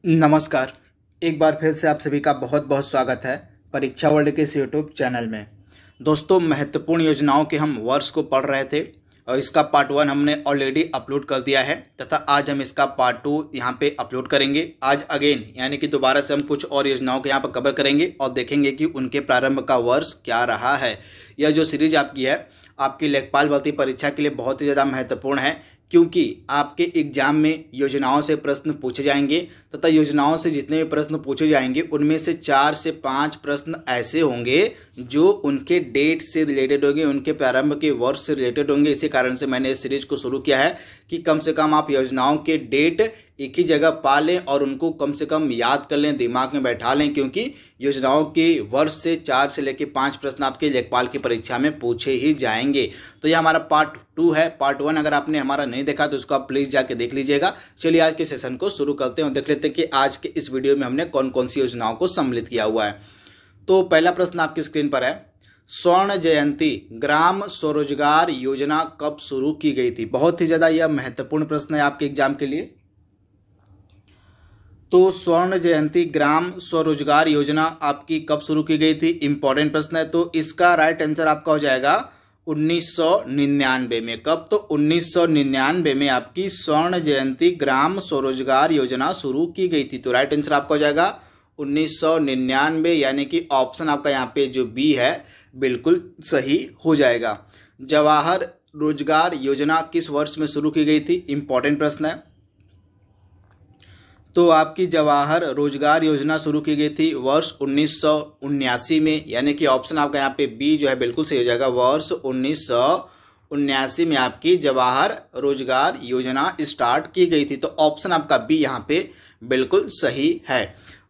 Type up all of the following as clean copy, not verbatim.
नमस्कार। एक बार फिर से आप सभी का बहुत बहुत स्वागत है परीक्षा वर्ल्ड के इस यूट्यूब चैनल में। दोस्तों, महत्वपूर्ण योजनाओं के हम वर्ष को पढ़ रहे थे और इसका पार्ट 1 हमने ऑलरेडी अपलोड कर दिया है तथा आज हम इसका पार्ट 2 यहाँ पे अपलोड करेंगे। आज अगेन यानी कि दोबारा से हम कुछ और योजनाओं को यहाँ पर कवर करेंगे और देखेंगे कि उनके प्रारंभ का वर्ष क्या रहा है। यह जो सीरीज आपकी है आपकी लेखपाल भर्ती परीक्षा के लिए बहुत ही ज़्यादा महत्वपूर्ण है, क्योंकि आपके एग्जाम में योजनाओं से प्रश्न पूछे जाएंगे तथा योजनाओं से जितने भी प्रश्न पूछे जाएंगे उनमें से 4 से 5 प्रश्न ऐसे होंगे जो उनके डेट से रिलेटेड होंगे, उनके प्रारंभ के वर्ष से रिलेटेड होंगे। इसी कारण से मैंने इस सीरीज को शुरू किया है कि कम से कम आप योजनाओं के डेट एक ही जगह पा लें और उनको कम से कम याद कर लें, दिमाग में बैठा लें, क्योंकि योजनाओं के वर्ष से 4 से लेकर 5 प्रश्न आपके लेखपाल की परीक्षा में पूछे ही जाएंगे। तो यह हमारा पार्ट 2 है। पार्ट 1 अगर आपने हमारा नहीं देखा तो उसको आप प्लीज़ जाके देख लीजिएगा। चलिए आज के सेशन को शुरू करते हैं और देख लेते हैं कि आज के इस वीडियो में हमने कौन कौन सी योजनाओं को सम्मिलित किया हुआ है। तो पहला प्रश्न आपकी स्क्रीन पर है, स्वर्ण जयंती ग्राम स्वरोजगार योजना कब शुरू की गई थी? बहुत ही ज़्यादा यह महत्वपूर्ण प्रश्न है आपके एग्जाम के लिए। तो स्वर्ण जयंती ग्राम स्वरोजगार योजना आपकी कब शुरू की गई थी? इंपॉर्टेंट प्रश्न है। तो इसका राइट आंसर आपका हो जाएगा 1999 में। कब? तो 1999 में आपकी स्वर्ण जयंती ग्राम स्वरोजगार योजना शुरू की गई थी। तो राइट आंसर आपका हो जाएगा 1999, यानी कि ऑप्शन आपका यहाँ पे जो बी है बिल्कुल सही हो जाएगा। जवाहर रोजगार योजना किस वर्ष में शुरू की गई थी? इंपॉर्टेंट प्रश्न है। तो आपकी जवाहर रोजगार योजना शुरू की गई थी वर्ष 1979 में, यानी कि ऑप्शन आपका यहाँ पे बी जो है बिल्कुल सही हो जाएगा। वर्ष 1979 में आपकी जवाहर रोजगार योजना स्टार्ट की गई थी। तो ऑप्शन आपका बी यहाँ पे बिल्कुल सही है।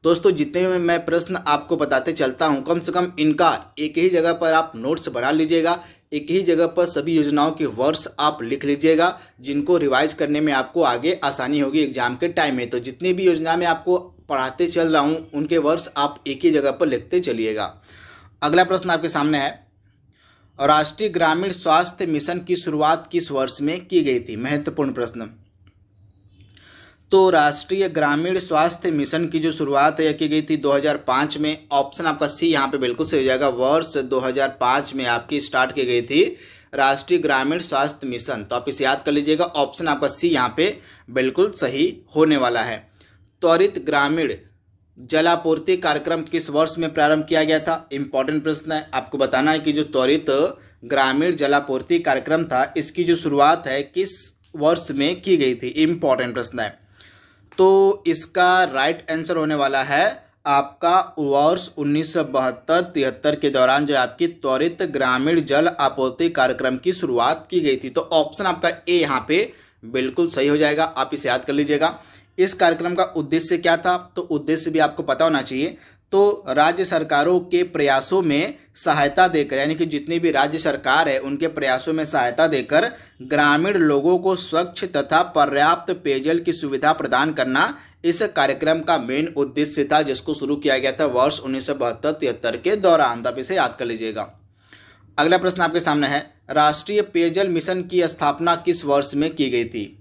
दोस्तों, जितने भी मैं प्रश्न आपको बताते चलता हूँ कम से कम इनका एक ही जगह पर आप नोट्स बना लीजिएगा, एक ही जगह पर सभी योजनाओं के वर्ष आप लिख लीजिएगा, जिनको रिवाइज करने में आपको आगे आसानी होगी एग्जाम के टाइम में। तो जितनी भी योजना में आपको पढ़ाते चल रहा हूँ उनके वर्ष आप एक ही जगह पर लिखते चलिएगा। अगला प्रश्न आपके सामने है, राष्ट्रीय ग्रामीण स्वास्थ्य मिशन की शुरुआत किस वर्ष में की गई थी? महत्वपूर्ण प्रश्न। तो राष्ट्रीय ग्रामीण स्वास्थ्य मिशन की जो शुरुआत है की गई थी 2005 में। ऑप्शन आपका सी यहाँ पे बिल्कुल सही हो जाएगा। वर्ष 2005 में आपकी स्टार्ट की गई थी राष्ट्रीय ग्रामीण स्वास्थ्य मिशन। तो आप इसे याद कर लीजिएगा। ऑप्शन आपका सी यहाँ पे बिल्कुल सही होने वाला है। त्वरित ग्रामीण जलापूर्ति कार्यक्रम किस वर्ष में प्रारंभ किया गया था? इंपॉर्टेंट प्रश्न है। आपको बताना है कि जो त्वरित ग्रामीण जलापूर्ति कार्यक्रम था इसकी जो शुरुआत है किस वर्ष में की गई थी? इंपॉर्टेंट प्रश्न है। तो इसका राइट आंसर होने वाला है आपका वर्ष 1972-73 के दौरान जो आपकी त्वरित ग्रामीण जल आपूर्ति कार्यक्रम की शुरुआत की गई थी। तो ऑप्शन आपका ए यहाँ पे बिल्कुल सही हो जाएगा। आप इसे याद कर लीजिएगा। इस कार्यक्रम का उद्देश्य क्या था? तो उद्देश्य भी आपको पता होना चाहिए। तो राज्य सरकारों के प्रयासों में सहायता देकर, यानी कि जितनी भी राज्य सरकार है उनके प्रयासों में सहायता देकर ग्रामीण लोगों को स्वच्छ तथा पर्याप्त पेयजल की सुविधा प्रदान करना इस कार्यक्रम का मेन उद्देश्य था, जिसको शुरू किया गया था वर्ष 1972-73 के दौरान। आप इसे याद कर लीजिएगा। अगला प्रश्न आपके सामने है, राष्ट्रीय पेयजल मिशन की स्थापना किस वर्ष में की गई थी?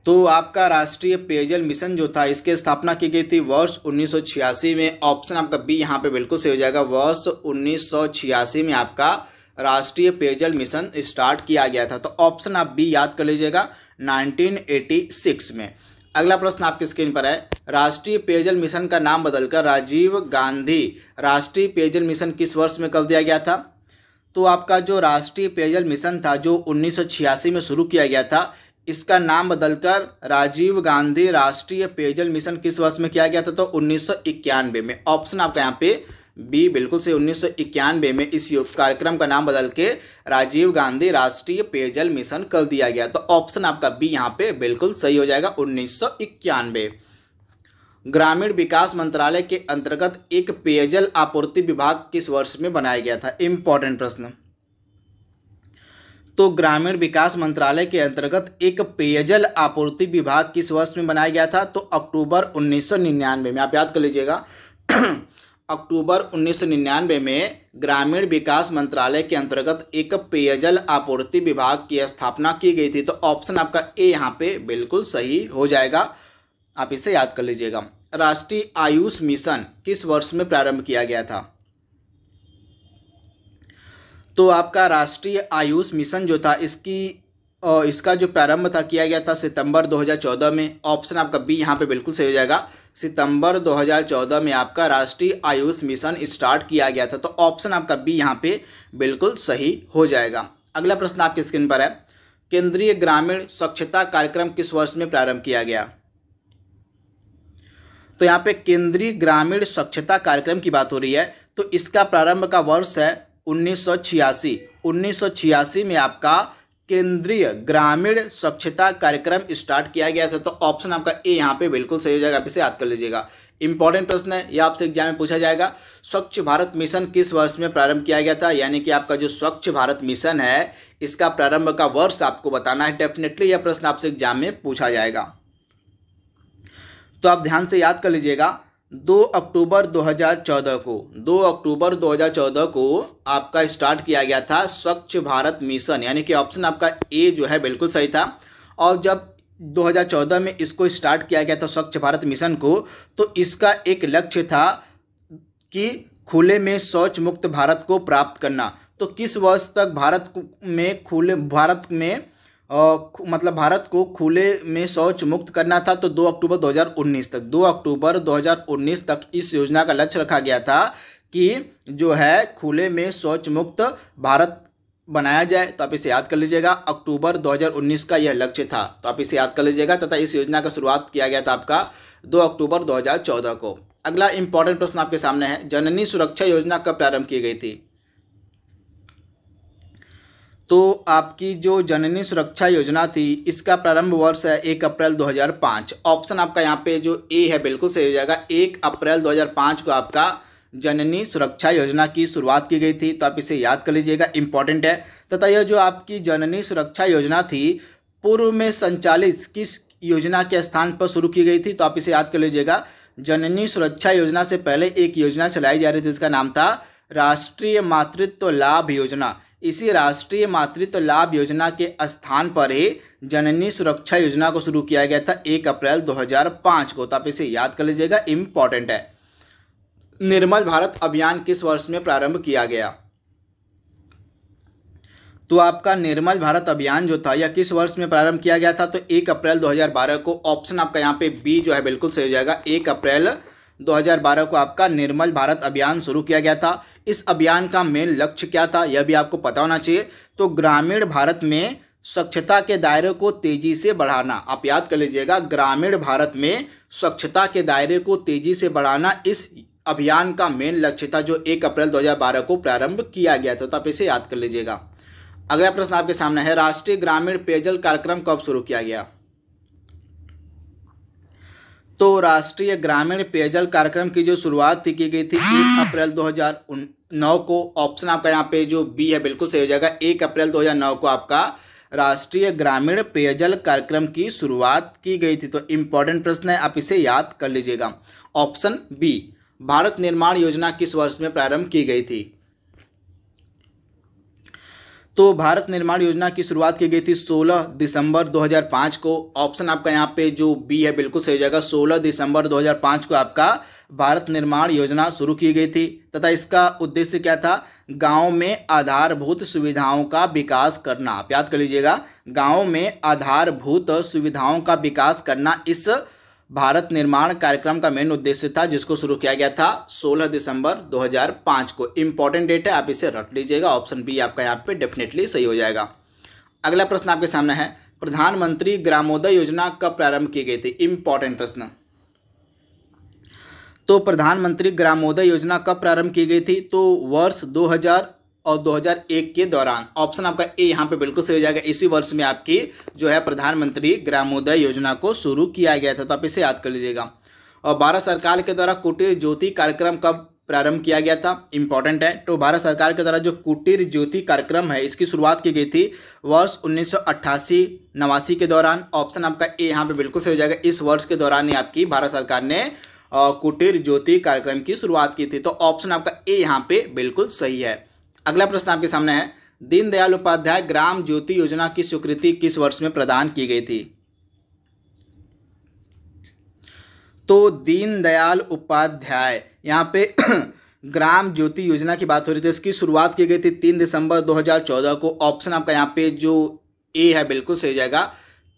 तो आपका राष्ट्रीय पेयजल मिशन जो था इसकी स्थापना की गई थी वर्ष 1986 में। ऑप्शन आपका बी यहाँ पे बिल्कुल सही हो जाएगा। वर्ष 1986 में आपका राष्ट्रीय पेयजल मिशन स्टार्ट किया गया था। तो ऑप्शन आप बी याद कर लीजिएगा 1986 में। अगला प्रश्न आपकी स्क्रीन पर है, राष्ट्रीय पेयजल मिशन का नाम बदलकर राजीव गांधी राष्ट्रीय पेयजल मिशन किस वर्ष में कर दिया गया था? तो आपका जो राष्ट्रीय पेयजल मिशन था जो 1986 में शुरू किया गया था इसका नाम बदलकर राजीव गांधी राष्ट्रीय पेयजल मिशन किस वर्ष में किया गया था? तो 1991 में। ऑप्शन आपका यहाँ पे बी बिल्कुल से 1991 में इस कार्यक्रम का नाम बदल के राजीव गांधी राष्ट्रीय पेयजल मिशन कर दिया गया। तो ऑप्शन आपका बी यहाँ पे बिल्कुल सही हो जाएगा 1991। ग्रामीण विकास मंत्रालय के अंतर्गत एक पेयजल आपूर्ति विभाग किस वर्ष में बनाया गया था? इंपॉर्टेंट प्रश्न। तो ग्रामीण विकास मंत्रालय के अंतर्गत एक पेयजल आपूर्ति विभाग किस वर्ष में बनाया गया था? तो अक्टूबर 1999 में। आप याद कर लीजिएगा अक्टूबर 1999 में ग्रामीण विकास मंत्रालय के अंतर्गत एक पेयजल आपूर्ति विभाग की स्थापना की गई थी। तो ऑप्शन आपका ए यहाँ पे बिल्कुल सही हो जाएगा। आप इसे याद कर लीजिएगा। राष्ट्रीय आयुष मिशन किस वर्ष में प्रारंभ किया गया था? तो आपका राष्ट्रीय आयुष मिशन जो था इसका जो प्रारंभ था किया गया था सितंबर 2014 में। ऑप्शन आपका बी यहाँ पे बिल्कुल सही हो जाएगा। सितंबर 2014 में आपका राष्ट्रीय आयुष मिशन स्टार्ट किया गया था। तो ऑप्शन आपका बी यहाँ पे बिल्कुल सही हो जाएगा। अगला प्रश्न आपकी स्क्रीन पर है, केंद्रीय ग्रामीण स्वच्छता कार्यक्रम किस वर्ष में प्रारंभ किया गया? तो यहाँ पे केंद्रीय ग्रामीण स्वच्छता कार्यक्रम की बात हो रही है, तो इसका प्रारंभ का वर्ष है 1986। 1986 में आपका केंद्रीय ग्रामीण स्वच्छता कार्यक्रम स्टार्ट किया गया था। तो ऑप्शन आपका ए यहाँ पे बिल्कुल सही हो जाएगा। आप इसे याद कर लीजिएगा। इंपॉर्टेंट प्रश्न है, यह आपसे एग्जाम में पूछा जाएगा। स्वच्छ भारत मिशन किस वर्ष में प्रारंभ किया गया था? यानी कि आपका जो स्वच्छ भारत मिशन है इसका प्रारंभ का वर्ष आपको बताना है। डेफिनेटली यह प्रश्न आपसे एग्जाम में पूछा जाएगा। तो आप ध्यान से याद कर लीजिएगा। 2 अक्टूबर 2014 को 2 अक्टूबर 2014 को आपका स्टार्ट किया गया था स्वच्छ भारत मिशन, यानी कि ऑप्शन आपका ए जो है बिल्कुल सही था। और जब 2014 में इसको स्टार्ट किया गया था स्वच्छ भारत मिशन को, तो इसका एक लक्ष्य था कि खुले में शौच मुक्त भारत को प्राप्त करना। तो किस वर्ष तक भारत को खुले में शौच मुक्त करना था? तो 2 अक्टूबर 2019 तक 2 अक्टूबर 2019 तक इस योजना का लक्ष्य रखा गया था कि जो है खुले में शौच मुक्त भारत बनाया जाए। तो आप इसे याद कर लीजिएगा। अक्टूबर 2019 का यह लक्ष्य था, तो आप इसे याद कर लीजिएगा। तथा इस योजना का शुरुआत किया गया था आपका 2 अक्टूबर 2014 को। अगला इंपॉर्टेंट प्रश्न आपके सामने है, जननी सुरक्षा योजना कब प्रारंभ की गई थी? तो आपकी जो जननी सुरक्षा योजना थी इसका प्रारंभ वर्ष है 1 अप्रैल 2005। ऑप्शन आपका यहाँ पे जो ए है बिल्कुल सही हो जाएगा। 1 अप्रैल 2005 को आपका जननी सुरक्षा योजना की शुरुआत की गई थी। तो आप इसे याद कर लीजिएगा, इंपॉर्टेंट है। तथा यह जो आपकी जननी सुरक्षा योजना थी पूर्व में संचालित किस योजना के स्थान पर शुरू की गई थी? तो आप इसे याद कर लीजिएगा। जननी सुरक्षा योजना से पहले एक योजना चलाई जा रही थी, इसका नाम था राष्ट्रीय मातृत्व लाभ योजना। इसी राष्ट्रीय मातृत्व लाभ योजना के स्थान पर ही जननी सुरक्षा योजना को शुरू किया गया था 1 अप्रैल 2005 को। तो आप इसे याद कर लीजिएगा, इंपॉर्टेंट है। निर्मल भारत अभियान किस वर्ष में प्रारंभ किया गया? तो आपका निर्मल भारत अभियान जो था यह किस वर्ष में प्रारंभ किया गया था? तो 1 अप्रैल 2012 को। ऑप्शन आपका यहाँ पे बी जो है बिल्कुल सही हो जाएगा। 1 अप्रैल 2012 को आपका निर्मल भारत अभियान शुरू किया गया था। इस अभियान का मेन लक्ष्य क्या था यह भी आपको पता होना चाहिए। तो ग्रामीण भारत में स्वच्छता के दायरे को तेजी से बढ़ाना। आप याद कर लीजिएगा, ग्रामीण भारत में स्वच्छता के दायरे को तेजी से बढ़ाना इस अभियान का मेन लक्ष्य था, जो 1 अप्रैल 2012 को प्रारंभ किया गया था। तो आप इसे याद कर लीजिएगा। अगला प्रश्न आपके सामने है, राष्ट्रीय ग्रामीण पेयजल कार्यक्रम कब शुरू किया गया? तो राष्ट्रीय ग्रामीण पेयजल कार्यक्रम की जो शुरुआत की गई थी 1 अप्रैल 2009 को। ऑप्शन आपका यहाँ पे जो बी है बिल्कुल सही हो जाएगा। 1 अप्रैल 2009 को आपका राष्ट्रीय ग्रामीण पेयजल कार्यक्रम की शुरुआत की गई थी। तो इंपॉर्टेंट प्रश्न है, आप इसे याद कर लीजिएगा। ऑप्शन बी, भारत निर्माण योजना किस वर्ष में प्रारंभ की गई थी? तो भारत निर्माण योजना की शुरुआत की गई थी 16 दिसंबर 2005 को। ऑप्शन आपका यहाँ पे जो बी है बिल्कुल सही हो जाएगा। 16 दिसंबर 2005 को आपका भारत निर्माण योजना शुरू की गई थी। तथा इसका उद्देश्य क्या था? गांव में आधारभूत सुविधाओं का विकास करना। आप याद कर लीजिएगा, गांव में आधारभूत सुविधाओं का विकास करना इस भारत निर्माण कार्यक्रम का मेन उद्देश्य था, जिसको शुरू किया गया था 16 दिसंबर 2005 को। इंपॉर्टेंट डेट है, आप इसे रट लीजिएगा। ऑप्शन बी आपका यहाँ पे डेफिनेटली सही हो जाएगा। अगला प्रश्न आपके सामने है, प्रधानमंत्री ग्रामोदय योजना कब प्रारंभ की गई थी? इंपॉर्टेंट प्रश्न। तो प्रधानमंत्री ग्रामोदय योजना कब प्रारंभ की गई थी? तो वर्ष 2000 और 2001 के दौरान। ऑप्शन आपका ए यहाँ पे बिल्कुल सही हो जाएगा। इसी वर्ष में आपकी जो है प्रधानमंत्री ग्रामोदय योजना को शुरू किया गया था। तो आप इसे याद कर लीजिएगा। और भारत सरकार के द्वारा कुटीर ज्योति कार्यक्रम कब प्रारंभ किया गया था? इंपॉर्टेंट है। तो भारत सरकार के द्वारा जो कुटीर ज्योति कार्यक्रम है इसकी शुरुआत की गई थी वर्ष 1988-89 के दौरान। ऑप्शन आपका ए यहाँ पे बिल्कुल सही हो जाएगा। इस वर्ष के दौरान ही आपकी भारत सरकार ने कुटीर ज्योति कार्यक्रम की शुरुआत की थी। तो ऑप्शन आपका ए यहाँ पे बिल्कुल सही है। अगला प्रश्न आपके सामने है, दीनदयाल उपाध्याय ग्राम ज्योति योजना की स्वीकृति किस वर्ष में प्रदान की गई थी? तो दीनदयाल उपाध्याय यहाँ पे ग्राम ज्योति योजना की बात हो रही थी। इसकी शुरुआत की गई थी 3 दिसंबर 2014 को। ऑप्शन आपका यहाँ पे जो ए है बिल्कुल सही हो जाएगा।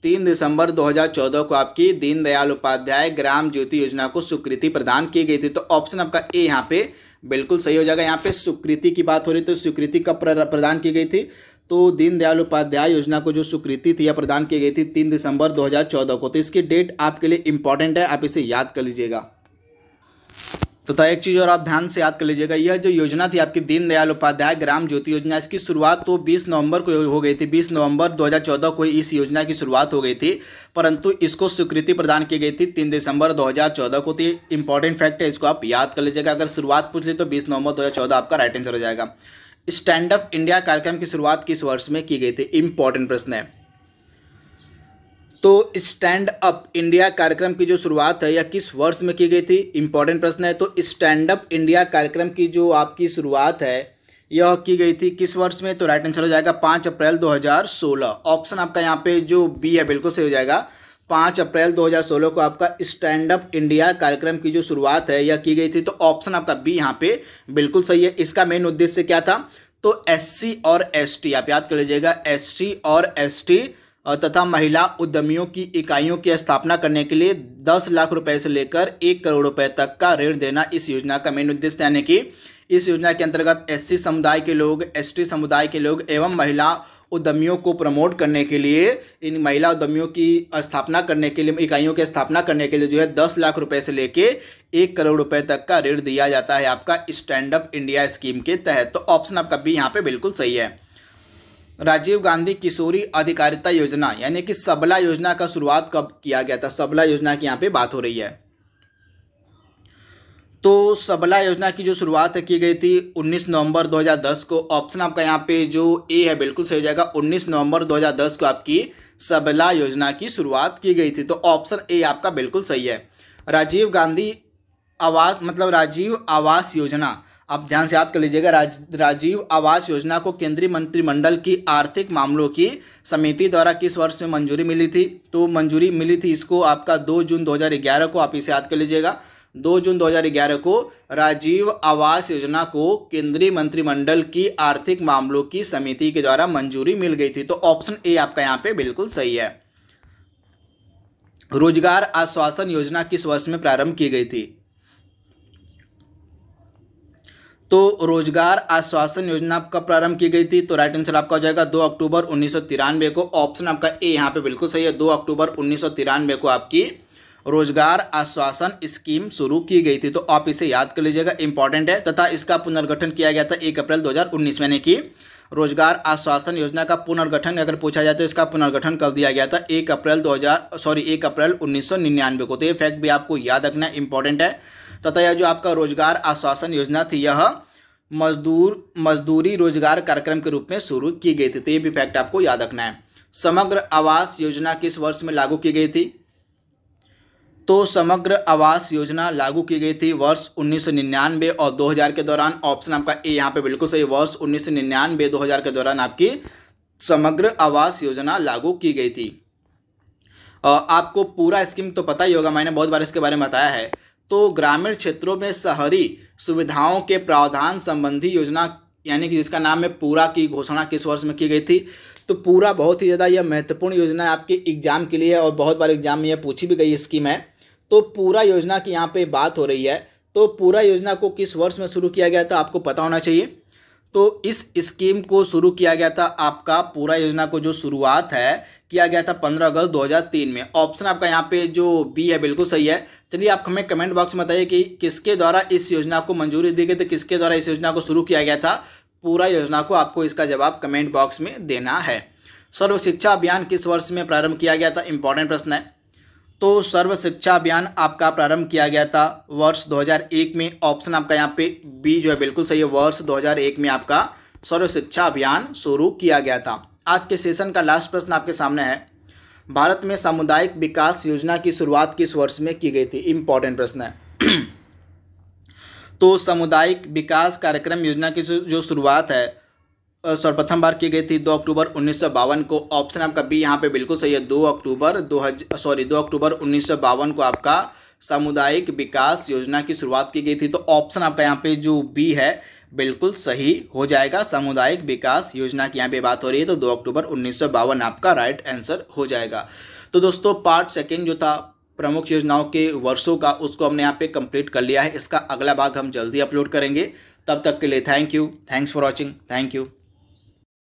3 दिसंबर 2014 को आपकी दीनदयाल उपाध्याय ग्राम ज्योति योजना को स्वीकृति प्रदान की गई थी। तो ऑप्शन आपका ए यहाँ पे बिल्कुल सही हो जाएगा। यहाँ पे स्वीकृति की बात हो रही थी, तो स्वीकृति कब प्रदान की गई थी? तो दीनदयाल उपाध्याय योजना को जो स्वीकृति थी या प्रदान की गई थी 3 दिसंबर 2014 को। तो इसकी डेट आपके लिए इंपॉर्टेंट है, आप इसे याद कर लीजिएगा। तथा एक चीज़ और आप ध्यान से याद कर लीजिएगा, यह जो योजना थी आपकी दीनदयाल उपाध्याय ग्राम ज्योति योजना, इसकी शुरुआत तो 20 नवंबर को हो गई थी। 20 नवंबर 2014 को इस योजना की शुरुआत हो गई थी, परंतु इसको स्वीकृति प्रदान की गई थी 3 दिसंबर 2014 को। तो इंपॉर्टेंट फैक्ट है, इसको आप याद कर लीजिएगा। अगर शुरुआत पूछ ले तो 20 नवंबर 2014 आपका राइट आंसर हो जाएगा। स्टैंड अप इंडिया कार्यक्रम की शुरुआत किस वर्ष में की गई थी? इंपॉर्टेंट प्रश्न है। तो स्टैंड अप इंडिया कार्यक्रम की जो शुरुआत है यह किस वर्ष में की गई थी? इंपॉर्टेंट प्रश्न है। तो स्टैंड अप इंडिया कार्यक्रम की जो आपकी शुरुआत है यह की गई थी किस वर्ष में? तो राइट आंसर हो जाएगा 5 अप्रैल 2016। ऑप्शन आपका यहाँ पे जो बी है बिल्कुल सही हो जाएगा। 5 अप्रैल 2016 को आपका स्टैंड अप इंडिया कार्यक्रम की जो शुरुआत है यह की गई थी। तो ऑप्शन आपका बी यहाँ पे बिल्कुल सही है। इसका मेन उद्देश्य क्या था? तो एससी और एसटी, आप याद कर लीजिएगा, एससी और एसटी तथा महिला उद्यमियों की इकाइयों की स्थापना करने के लिए 10 लाख रुपए से लेकर 1 करोड़ रुपए तक का ऋण देना इस योजना का मेन उद्देश्य। यानी कि इस योजना के अंतर्गत एससी समुदाय के लोग, एसटी समुदाय के लोग एवं महिला उद्यमियों को प्रमोट करने के लिए, इन महिला उद्यमियों की स्थापना करने के लिए, इकाइयों की स्थापना करने के लिए जो है 10 लाख रुपए से लेके 1 करोड़ रुपए तक का ऋण दिया जाता है आपका स्टैंड अप इंडिया स्कीम के तहत। तो ऑप्शन आपका बी यहाँ पे बिल्कुल सही है। राजीव गांधी किशोरी अधिकारिता योजना यानी कि सबला योजना का शुरुआत कब किया गया था? सबला योजना की यहाँ पे बात हो रही है। तो सबला योजना की जो शुरुआत की गई थी 19 नवंबर 2010 को। ऑप्शन आपका यहाँ पे जो ए है बिल्कुल सही हो जाएगा। 19 नवंबर 2010 को आपकी सबला योजना की शुरुआत की गई थी। तो ऑप्शन ए आपका बिल्कुल सही है। राजीव गांधी आवास मतलब राजीव आवास योजना, आप ध्यान से याद कर लीजिएगा। राजीव आवास योजना को केंद्रीय मंत्रिमंडल की आर्थिक मामलों की समिति द्वारा किस वर्ष में मंजूरी मिली थी? तो मंजूरी मिली थी इसको आपका 2 जून 2011 को, आप इसे याद कर लीजिएगा। 2 जून 2011 को राजीव आवास योजना को केंद्रीय मंत्रिमंडल की आर्थिक मामलों की समिति के द्वारा मंजूरी मिल गई थी। तो ऑप्शन ए आपका यहाँ पे बिल्कुल सही है। रोजगार आश्वासन योजना किस वर्ष में प्रारंभ की गई थी? तो रोजगार आश्वासन योजना कब प्रारंभ की गई थी? तो राइट आंसर आपका हो जाएगा 2 अक्टूबर 1993 को। ऑप्शन आपका ए यहाँ पे बिल्कुल सही है। 2 अक्टूबर 1993 को आपकी रोजगार आश्वासन स्कीम शुरू की गई थी। तो आप इसे याद कर लीजिएगा, इंपॉर्टेंट है। तथा इसका पुनर्गठन किया गया था 1 अप्रैल 2019 में। यानी कि रोजगार आश्वासन योजना का पुनर्गठन अगर पूछा जाए तो इसका पुनर्गठन कर दिया गया था 1 अप्रैल 1999 को। तो ये फैक्ट भी आपको याद रखना इंपॉर्टेंट है। तथा यह जो आपका रोजगार आश्वासन योजना थी यह मजदूरी रोजगार कार्यक्रम के रूप में शुरू की गई थी। तो ये भी फैक्ट आपको याद रखना है। समग्र आवास योजना किस वर्ष में लागू की गई थी? तो समग्र आवास योजना लागू की गई थी वर्ष 1999 और 2000 के दौरान। ऑप्शन आपका ए यहाँ पे बिल्कुल सही। वर्ष 1999-2000 के दौरान आपकी समग्र आवास योजना लागू की गई थी। आपको पूरा स्कीम तो पता ही होगा, मैंने बहुत बार इसके बारे में बताया है। तो ग्रामीण क्षेत्रों में शहरी सुविधाओं के प्रावधान संबंधी योजना यानी कि जिसका नाम है पूरा की घोषणा किस वर्ष में की गई थी? तो पूरा बहुत ही ज़्यादा यह महत्वपूर्ण योजना है आपके एग्जाम के लिए और बहुत बार एग्जाम में यह पूछी भी गई स्कीम है। तो पूरा योजना की यहाँ पे बात हो रही है। तो पूरा योजना को किस वर्ष में शुरू किया गया था आपको पता होना चाहिए। तो इस स्कीम को शुरू किया गया था आपका पूरा योजना को जो शुरुआत है किया गया था 15 अगस्त 2003 में। ऑप्शन आपका यहाँ पे जो बी है बिल्कुल सही है। चलिए आप हमें कमेंट बॉक्स में बताइए कि किसके द्वारा इस योजना को मंजूरी दी गई थी, किसके द्वारा इस योजना को शुरू किया गया था पूरा योजना को। आपको इसका जवाब कमेंट बॉक्स में देना है। सर्व शिक्षा अभियान किस वर्ष में प्रारंभ किया गया था? इंपॉर्टेंट प्रश्न है। तो सर्व शिक्षा अभियान आपका प्रारंभ किया गया था वर्ष 2001 में। ऑप्शन आपका यहाँ पे बी जो है बिल्कुल सही है। वर्ष 2001 में आपका सर्व शिक्षा अभियान शुरू किया गया था। आज के सेशन का लास्ट प्रश्न आपके सामने है। भारत में सामुदायिक विकास योजना की शुरुआत किस वर्ष में की गई थी? इंपॉर्टेंट प्रश्न है। तो सामुदायिक विकास कार्यक्रम योजना की जो शुरुआत है सर्वप्रथम बार की गई थी 2 अक्टूबर 1952 को। ऑप्शन आपका बी यहाँ पे बिल्कुल सही है। 2 अक्टूबर 1952 को आपका सामुदायिक विकास योजना की शुरुआत की गई थी। तो ऑप्शन आपका यहाँ पे जो बी है बिल्कुल सही हो जाएगा। सामुदायिक विकास योजना की यहाँ पे बात हो रही है, तो 2 अक्टूबर 1952 आपका राइट आंसर हो जाएगा। तो दोस्तों पार्ट सेकेंड जो था प्रमुख योजनाओं के वर्षों का, उसको हमने यहाँ पे कंप्लीट कर लिया है। इसका अगला भाग हम जल्दी अपलोड करेंगे। तब तक के लिए thank you, thanks for watching, thank you.